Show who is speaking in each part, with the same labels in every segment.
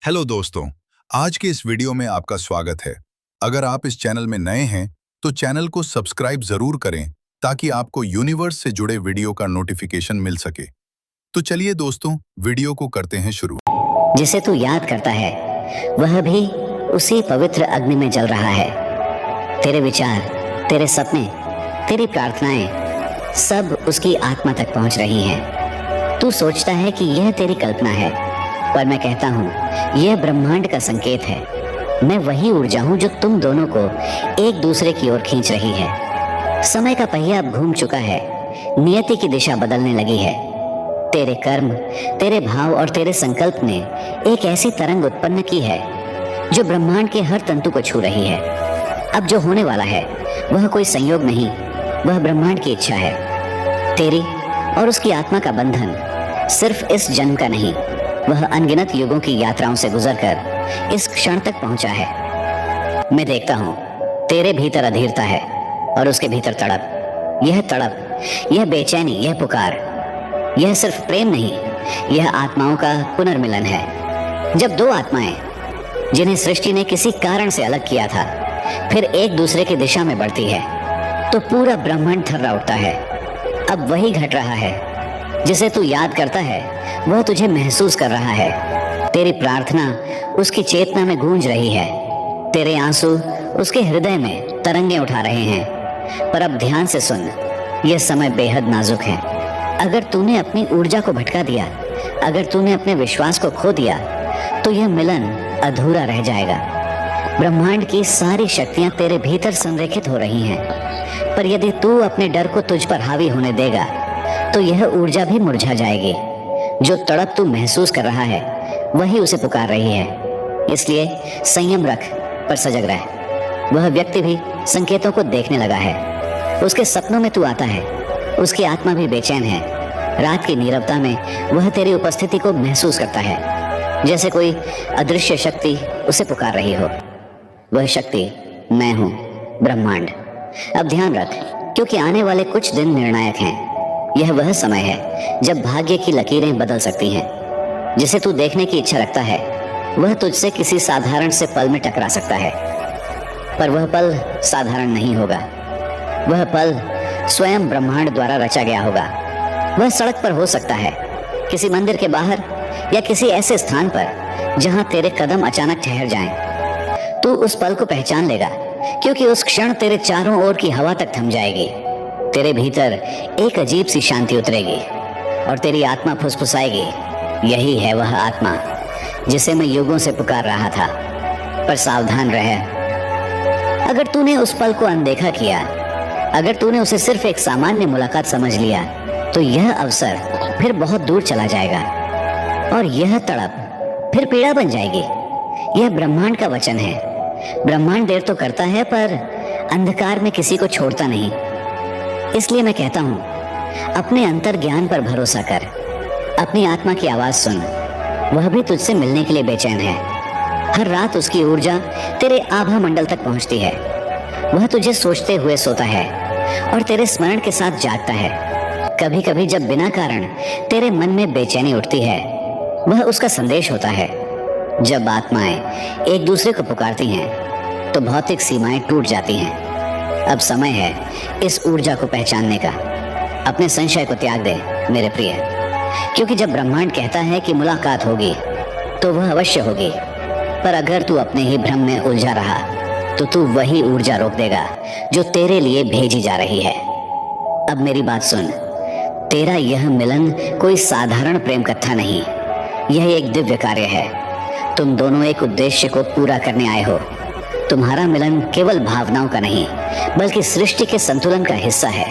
Speaker 1: Hello दोस्तों, आज के इस वीडियो में आपका स्वागत है। अगर आप इस चैनल में नए हैं तो चैनल को सब्सक्राइब जरूर करें ताकि आपको यूनिवर्स से जुड़े वीडियो का नोटिफिकेशन मिल सके। तो चलिए दोस्तों, वीडियो को करते हैं शुरू।
Speaker 2: जिसे तू याद करता है वह भी उसी पवित्र अग्नि में जल रहा है। तेरे विचार, तेरे सपने, तेरी प्रार्थनाएं सब उसकी आत्मा तक पहुंच रही हैं। तू सोचता है कि यह तेरी कल्पना है, पर मैं कहता हूँ यह ब्रह्मांड का संकेत है। मैं वही ऊर्जा हूँ जो तुम दोनों को एक दूसरे की ओर खींच रही है। समय का पहिया अब घूम चुका है, नियति की दिशा बदलने लगी है। तेरे कर्म, तेरे भाव और तेरे संकल्प ने एक ऐसी तरंग उत्पन्न की है जो ब्रह्मांड के हर तंतु को छू रही है। अब जो होने वाला है वह कोई संयोग नहीं, वह ब्रह्मांड की इच्छा है। तेरी और उसकी आत्मा का बंधन सिर्फ इस जन्म का नहीं, वह अनगिनत युगों की यात्राओं से गुजरकर इस क्षण तक पहुंचा है। मैं देखता हूं तेरे भीतर अधीरता है और उसके भीतर तड़प। यह तड़प, यह बेचैनी, यह पुकार, यह सिर्फ प्रेम नहीं, यह आत्माओं का पुनर्मिलन है। जब दो आत्माएं जिन्हें सृष्टि ने किसी कारण से अलग किया था फिर एक दूसरे की दिशा में बढ़ती है तो पूरा ब्रह्मांड थर्रा उठता है। अब वही घट रहा है जिसे तू याद करता है, वह तुझे महसूस कर रहा है। तेरी प्रार्थना उसकी चेतना में गूंज रही है, तेरे आंसू उसके हृदय में तरंगे उठा रहे हैं। पर अब ध्यान से सुन, यह समय बेहद नाजुक है। अगर तूने अपनी ऊर्जा को भटका दिया, अगर तूने अपने विश्वास को खो दिया, तो यह मिलन अधूरा रह जाएगा। ब्रह्मांड की सारी शक्तियां तेरे भीतर संरेखित हो रही हैं, पर यदि तू अपने डर को तुझ पर हावी होने देगा तो यह ऊर्जा भी मुरझा जाएगी। जो तड़प तू महसूस कर रहा है वही उसे पुकार रही है। इसलिए संयम रख, पर सजग रह। वह व्यक्ति भी संकेतों को देखने लगा है। उसके सपनों में तू आता है, उसकी आत्मा भी बेचैन है। रात की नीरवता में वह तेरी उपस्थिति को महसूस करता है, जैसे कोई अदृश्य शक्ति उसे पुकार रही हो। वह शक्ति मैं हूँ, ब्रह्मांड। अब ध्यान रख, क्योंकि आने वाले कुछ दिन निर्णायक हैं। यह वह समय है जब भाग्य की लकीरें बदल सकती हैं। जिसे तू देखने की इच्छा रखता है वह तुझसे किसी साधारण से पल में टकरा सकता है, पर वह पल साधारण नहीं होगा। वह पल स्वयं ब्रह्मांड द्वारा रचा गया होगा। वह सड़क पर हो सकता है, किसी मंदिर के बाहर, या किसी ऐसे स्थान पर जहां तेरे कदम अचानक ठहर जाएं। तू उस पल को पहचान लेगा, क्योंकि उस क्षण तेरे चारों ओर की हवा तक थम जाएगी। तेरे भीतर एक अजीब सी शांति उतरेगी और तेरी आत्मा फुसफुसाएगी, यही है वह आत्मा जिसे मैं युगों से पुकार रहा था। पर सावधान रह, अगर तूने उस पल को अनदेखा किया, अगर तूने उसे सिर्फ एक सामान्य मुलाकात समझ लिया, तो यह अवसर फिर बहुत दूर चला जाएगा और यह तड़प फिर पीड़ा बन जाएगी। यह ब्रह्मांड का वचन है। ब्रह्मांड देर तो करता है, पर अंधकार में किसी को छोड़ता नहीं। इसलिए मैं कहता हूँ, अपने अंतर ज्ञान पर भरोसा कर, अपनी आत्मा की आवाज सुन। वह भी तुझसे मिलने के लिए बेचैन है। हर रात उसकी ऊर्जा तेरे आभा मंडल तक पहुंचती है। वह तुझे सोचते हुए सोता है और तेरे स्मरण के साथ जागता है। कभी कभी जब बिना कारण तेरे मन में बेचैनी उठती है, वह उसका संदेश होता है। जब आत्माएं एक दूसरे को पुकारती हैं तो भौतिक सीमाएं टूट जाती हैं। अब समय है इस ऊर्जा को पहचानने का। अपने संशय को त्याग दे मेरे प्रिय, क्योंकि जब ब्रह्मांड कहता है कि मुलाकात होगी तो वह अवश्य होगी। पर अगर तू अपने ही भ्रम में उलझा रहा तो तू वही ऊर्जा रोक देगा जो तेरे लिए भेजी जा रही है। अब मेरी बात सुन, तेरा यह मिलन कोई साधारण प्रेम कथा नहीं, यह एक दिव्य कार्य है। तुम दोनों एक उद्देश्य को पूरा करने आए हो। तुम्हारा मिलन केवल भावनाओं का नहीं, बल्कि सृष्टि के संतुलन का हिस्सा है।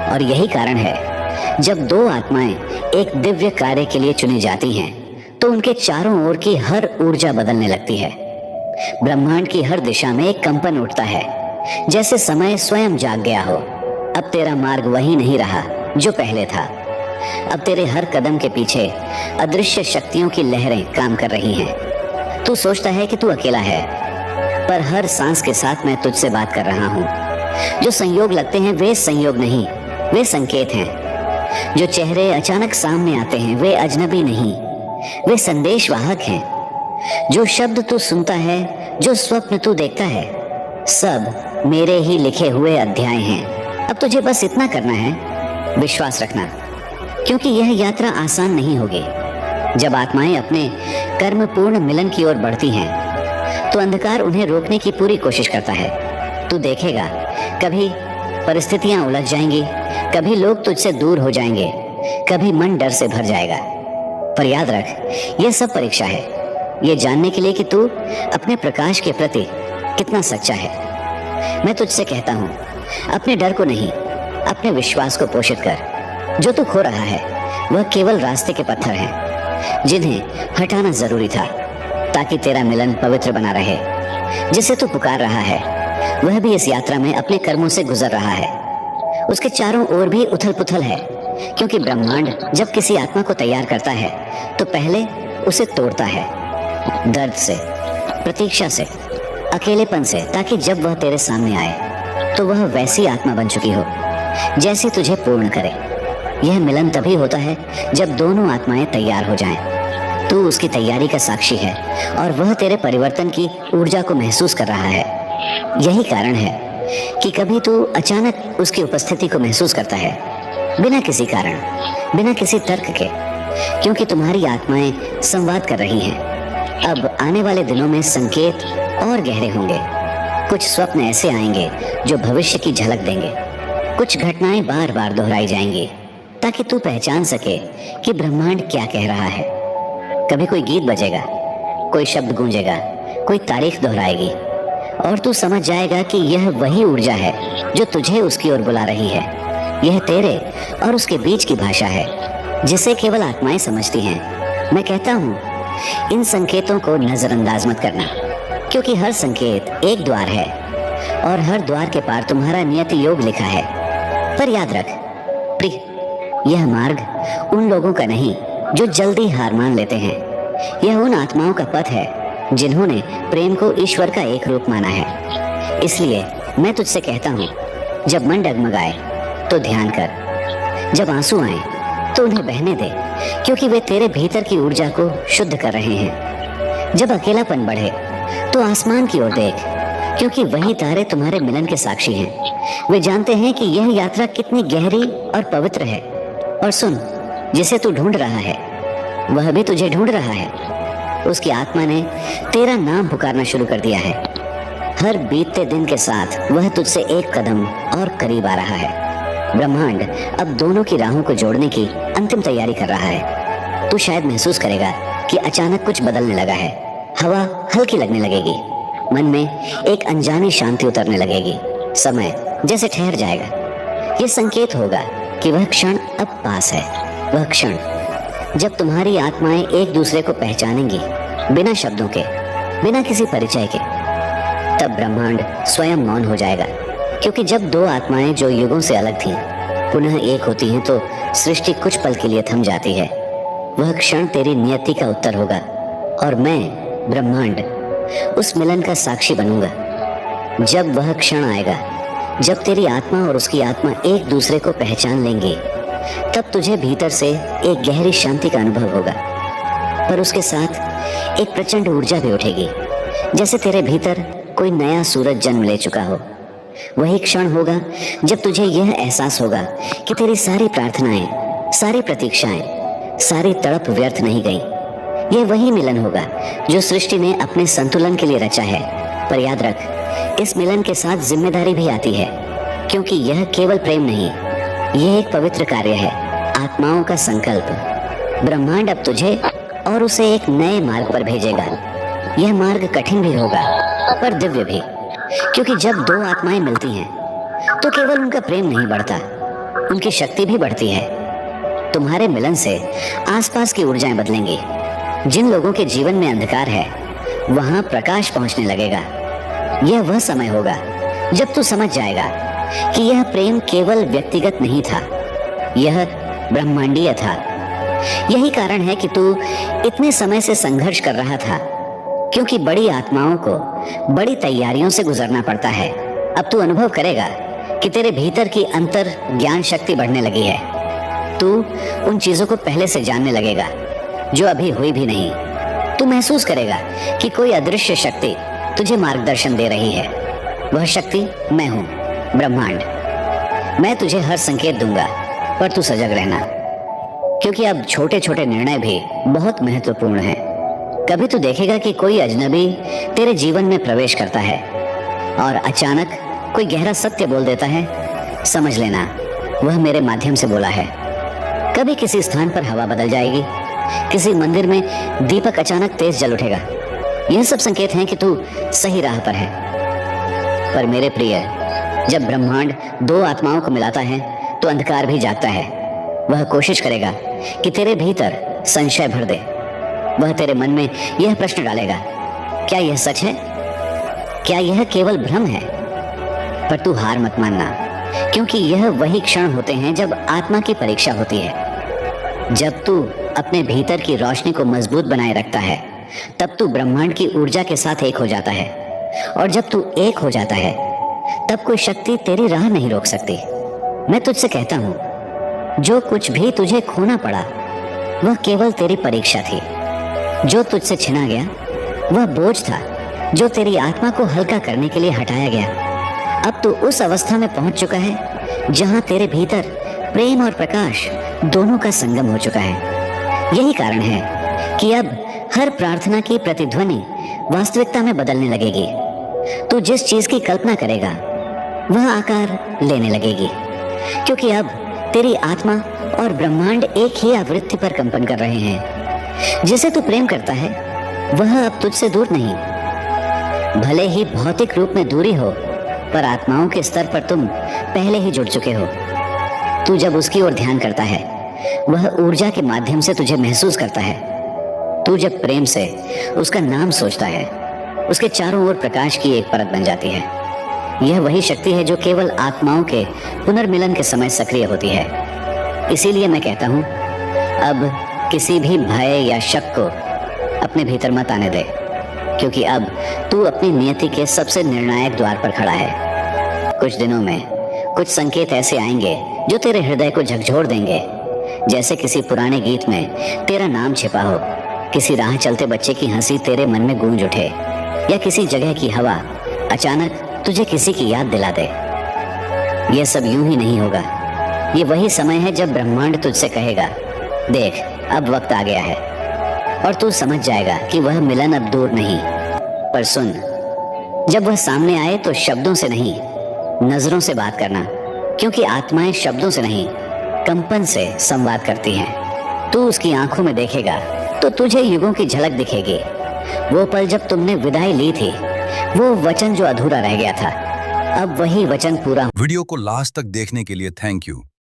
Speaker 2: और यही कारण है जब दो आत्माएं एक दिव्य कार्य के लिए चुनी जाती हैं तो उनके चारों ओर की हर ऊर्जा बदलने लगती है। ब्रह्मांड की हर दिशा में एक कंपन उठता है, जैसे समय स्वयं जाग गया हो। अब तेरा मार्ग वही नहीं रहा जो पहले था। अब तेरे हर कदम के पीछे अदृश्य शक्तियों की लहरें काम कर रही हैं। तू सोचता है कि तू अकेला है, पर हर सांस के साथ मैं तुझसे बात कर रहा हूँ। जो संयोग लगते हैं वे संयोग नहीं, वे संकेत हैं। जो चेहरे अचानक सामने आते हैं वे अजनबी नहीं, वे संदेशवाहक हैं। जो शब्द तू सुनता है, जो स्वप्न तू देखता है, सब मेरे ही लिखे हुए अध्याय हैं। अब तुझे बस इतना करना है, विश्वास रखना, क्योंकि यह यात्रा आसान नहीं होगी। जब आत्माएं अपने कर्म पूर्ण मिलन की ओर बढ़ती हैं, तो अंधकार उन्हें रोकने की पूरी कोशिश करता है। तू देखेगा, कभी परिस्थितियां उलझ जाएंगी, कभी लोग तुझसे दूर हो जाएंगे, कभी मन डर से भर जाएगा। पर याद रख, यह सब परीक्षा है, ये जानने के लिए कि तू अपने प्रकाश के प्रति कितना सच्चा है। मैं तुझसे कहता हूँ, अपने डर को नहीं, अपने विश्वास को पोषित कर। जो तू खो रहा है वह केवल रास्ते के पत्थर हैं, जिन्हें हटाना जरूरी था ताकि तेरा मिलन पवित्र बना रहे। जिसे तू पुकार रहा है वह भी इस यात्रा में अपने कर्मों से गुजर रहा है। उसके चारों ओर भी उथल पुथल है, क्योंकि ब्रह्मांड जब किसी आत्मा को तैयार करता है तो पहले उसे तोड़ता है, दर्द से, प्रतीक्षा से, अकेलेपन से, ताकि जब वह तेरे सामने आए तो वह वैसी आत्मा बन चुकी हो जैसे तुझे पूर्ण करे। यह मिलन तभी होता है जब दोनों आत्माएं तैयार हो जाएं। तू उसकी तैयारी का साक्षी है और वह तेरे परिवर्तन की ऊर्जा को महसूस कर रहा है। यही कारण है कि कभी तू अचानक उसकी उपस्थिति को महसूस करता है, बिना किसी कारण, बिना किसी तर्क के, क्योंकि तुम्हारी आत्माएं संवाद कर रही हैं। अब आने वाले दिनों में संकेत और गहरे होंगे। कुछ स्वप्न ऐसे आएंगे जो भविष्य की झलक देंगे। कुछ घटनाएं बार बार दोहराई जाएंगी ताकि तू पहचान सके कि ब्रह्मांड क्या कह रहा है। कभी कोई गीत बजेगा, कोई शब्द गूंजेगा, कोई तारीख दोहराएगी और तू समझ जाएगा कि यह वही ऊर्जा है जो तुझे उसकी ओर बुला रही है। यह तेरे और उसके बीच की भाषा है जिसे केवल आत्माएं समझती हैं। मैं कहता हूँ, इन संकेतों को नजरअंदाज मत करना, क्योंकि हर संकेत एक द्वार है और हर द्वार के पार तुम्हारा नियति योग लिखा है। पर याद रख प्रिय, यह मार्ग उन लोगों का नहीं जो जल्दी हार मान लेते हैं। यह उन आत्माओं का पथ है जिन्होंने प्रेम को ईश्वर का एक रूप माना है। इसलिए मैं तुझसे कहता हूँ, जब मन डगमगाए तो ध्यान कर, जब आंसू आए तो उन्हें बहने दे, क्योंकि वे तेरे भीतर की ऊर्जा को शुद्ध कर रहे हैं। जब अकेलापन बढ़े तो आसमान की ओर देख, क्योंकि वही तारे तुम्हारे मिलन के साक्षी हैं। वे जानते हैं कि यह यात्रा कितनी गहरी और पवित्र है। और सुन, जिसे तू ढूंढ रहा है वह भी तुझे ढूंढ रहा है। उसकी आत्मा ने तेरा नाम पुकारना शुरू कर दिया है। हर बीतते दिन के साथ वह तुझसे एक कदम और करीब आ रहा है। ब्रह्मांड अब दोनों की राहों को जोड़ने की अंतिम तैयारी कर रहा है। तू शायद महसूस करेगा कि अचानक कुछ बदलने लगा है। हवा हल्की लगने लगेगी, मन में एक अनजानी शांति उतरने लगेगी, समय जैसे ठहर जाएगा। ये संकेत होगा कि वह क्षण अब पास है। वह क्षण जब तुम्हारी आत्माएं एक दूसरे को पहचानेंगी, बिना शब्दों के, बिना किसी परिचय के। तब ब्रह्मांड स्वयं मौन हो जाएगा, क्योंकि जब दो आत्माएं जो युगों से अलग थीं पुनः एक होती हैं तो सृष्टि कुछ पल के लिए थम जाती है। वह क्षण तेरी नियति का उत्तर होगा और मैं ब्रह्मांड उस मिलन का साक्षी बनूंगा। जब वह क्षण आएगा जब तेरी आत्मा और उसकी आत्मा एक दूसरे को पहचान लेंगे, तब तुझे भीतर से एक गहरी शांति का अनुभव होगा। पर उसके साथ एक प्रचंड ऊर्जा भी उठेगी, जैसे तेरे भीतर कोई नया सूरज जन्म ले चुका हो। वही क्षण होगा जब तुझे यह एहसास होगा कि तेरी सारी प्रार्थनाएं, सारी प्रतीक्षाएं, सारी तड़प व्यर्थ नहीं गई। यह वही मिलन होगा जो सृष्टि ने अपने संतुलन के लिए रचा है। पर याद रख, इस मिलन के साथ जिम्मेदारी भी आती है, क्योंकि यह केवल प्रेम नहीं, यह एक पवित्र कार्य है, आत्माओं का संकल्प। ब्रह्मांड अब तुझे और उसे एक नए मार्ग पर भेजेगा। यह मार्ग कठिन भी होगा पर दिव्य भी, क्योंकि जब दो आत्माएं मिलती हैं तो केवल उनका प्रेम नहीं बढ़ता, उनकी शक्ति भी बढ़ती है। तुम्हारे मिलन से आसपास की ऊर्जाएं बदलेंगी। जिन लोगों के जीवन में अंधकार है वहां प्रकाश पहुंचने लगेगा। यह वह समय होगा जब तू समझ जाएगा कि यह प्रेम केवल व्यक्तिगत नहीं था, यह ब्रह्मांडीय था। यही कारण है कि तू इतने समय से संघर्ष कर रहा था, क्योंकि बड़ी आत्माओं को बड़ी तैयारियों से गुजरना पड़ता है। अब तू अनुभव करेगा कि तेरे भीतर की अंतर ज्ञान शक्ति बढ़ने लगी है। तू उन चीजों को पहले से जानने लगेगा जो अभी हुई भी नहीं। तू तू महसूस करेगा कि कोई अदृश्य शक्ति तुझे मार्गदर्शन दे रही है। वह शक्ति मैं हूं, ब्रह्मांड। मैं तुझे हर संकेत दूंगा, पर तू सजग रहना, क्योंकि अब छोटे छोटे निर्णय भी बहुत महत्वपूर्ण हैं। कभी तू देखेगा कि कोई अजनबी तेरे जीवन में प्रवेश करता है और अचानक कोई गहरा सत्य बोल देता है। समझ लेना, वह मेरे माध्यम से बोला है। कभी किसी स्थान पर हवा बदल जाएगी, किसी मंदिर में दीपक अचानक तेज जल उठेगा। यह सब संकेत हैं कि तू सही राह पर है। पर मेरे प्रिय, जब ब्रह्मांड दो आत्माओं को मिलाता है तो अंधकार भी जागता है। वह कोशिश करेगा कि तेरे भीतर संशय भर दे। वह तेरे मन में यह प्रश्न डालेगा, क्या यह सच है? क्या यह केवल भ्रम है? पर तू हार मत मानना, क्योंकि यह वही क्षण होते हैं जब आत्मा की परीक्षा होती है। जब तू अपने भीतर की रोशनी को मजबूत बनाए रखता है, तब तू ब्रह्मांड की ऊर्जा के साथ एक हो जाता है। और जब तू एक हो जाता है, तब कोई शक्ति तेरी राह नहीं रोक सकती। मैं तुझसे कहता हूं, जो कुछ भी तुझे खोना पड़ा वह केवल तेरी परीक्षा थी। जो तुझसे छिना गया वह बोझ था जो तेरी आत्मा को हल्का करने के लिए हटाया गया। अब तू उस अवस्था में पहुंच चुका है जहां तेरे भीतर प्रेम और प्रकाश दोनों का संगम हो चुका है। यही कारण है कि अब हर प्रार्थना की प्रतिध्वनि वास्तविकता में बदलने लगेगी। तू जिस चीज की कल्पना करेगा वह आकार लेने लगेगी, क्योंकि अब तेरी आत्मा और ब्रह्मांड एक ही आवृत्ति पर कंपन कर रहे हैं। जिसे तू प्रेम करता है वह अब तुझसे दूर नहीं। भले ही भौतिक रूप में दूरी हो, पर आत्माओं के स्तर पर तुम पहले ही जुड़ चुके हो। तू जब उसकी ओर ध्यान करता है, वह ऊर्जा के माध्यम से तुझे महसूस करता है। तू जब प्रेम से उसका नाम सोचता है, उसके चारों ओर प्रकाश की एक परत बन जाती है। यह वही शक्ति है जो केवल आत्माओं के पुनर्मिलन के समय सक्रिय होती है। इसीलिए मैं कहता हूं, अब किसी भी भय या शक को अपने भीतर मत आने दे, क्योंकि अब तू अपनी नियति के सबसे निर्णायक द्वार पर खड़ा है। कुछ दिनों में कुछ संकेत ऐसे आएंगे जो तेरे हृदय को झकझोर देंगे, जैसे किसी पुराने गीत में तेरा नाम छिपा हो, किसी राह चलते बच्चे की हंसी तेरे मन में गूंज उठे, या किसी जगह की हवा अचानक तुझे किसी की याद दिला दे। यह सब यूं ही नहीं होगा। ये वही समय है जब ब्रह्मांड तुझसे कहेगा, देख अब वक्त आ गया है। और तू समझ जाएगा कि वह मिलन अब दूर नहीं। पर सुन, जब वह सामने आए तो शब्दों से नहीं, नजरों से बात करना, क्योंकि आत्माएं शब्दों से नहीं, कंपन से संवाद करती हैं। तू उसकी आंखों में देखेगा तो तुझे युगों की झलक दिखेगी। वो पल जब तुमने विदाई ली थी, वो वचन जो अधूरा रह गया था, अब वही वचन पूरा।
Speaker 1: वीडियो को लास्ट तक देखने के लिए थैंक यू।